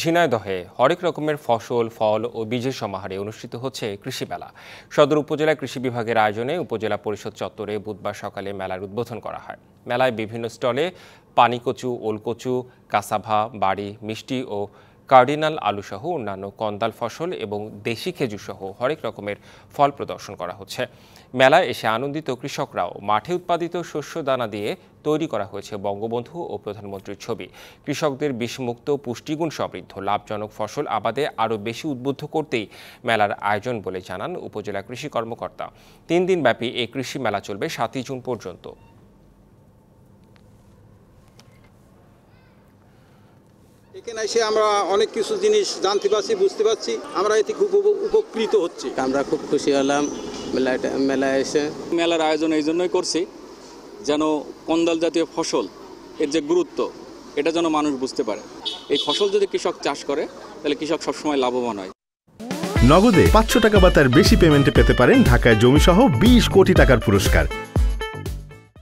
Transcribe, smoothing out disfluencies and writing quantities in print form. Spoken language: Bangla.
ঝিনাইদহে হরেক রকমের ফসল, ফল ও বীজের সমাহারে অনুষ্ঠিত হচ্ছে কৃষি মেলা। সদর উপজেলা কৃষি বিভাগের আয়োজনে উপজেলা পরিষদ চত্বরে বুধবার সকালে মেলার উদ্বোধন করা হয়। মেলায় বিভিন্ন স্টলে পানিকচু, ওলকচু, কাসাভা, বাড়ি, মিষ্টি ও কার্ডিনাল আলুসহ অন্যান্য কন্দাল ফসল এবং দেশি খেজুরসহ হরেক রকমের ফল প্রদর্শন করা হচ্ছে। মেলায় এসে আনন্দিত কৃষকরাও মাঠে উৎপাদিত শস্য দানা দিয়ে তৈরি করা হয়েছে বঙ্গবন্ধু ও প্রধানমন্ত্রীর ছবি। কৃষকদের বিষমুক্ত, পুষ্টিগুণ সমৃদ্ধ, লাভজনক ফসল আবাদে আরও বেশি উদ্বুদ্ধ করতেই মেলার আয়োজন বলে জানান উপজেলা কৃষি কর্মকর্তা। 3 দিনব্যাপী এই কৃষি মেলা চলবে 7 জুন পর্যন্ত। এখানে এসে আমরা অনেক কিছু জিনিস জানতে পারছি, বুঝতে পারছি, আমরা এতে খুব উপকৃত হচ্ছি। আমরা খুব খুশি হলাম মেলায় এসে। মেলার আয়োজন এই জন্যই করছি যেন কন্দাল জাতীয় ফসল এর যে গুরুত্ব এটা যেন মানুষ বুঝতে পারে। এই ফসল যদি কৃষক চাষ করে তাহলে কৃষক সবসময় লাভবান হয়। নগদে 500 টাকা বা তার বেশি পেমেন্টে পেতে পারেন ঢাকায় জমিসহ 20 কোটি টাকার পুরস্কার।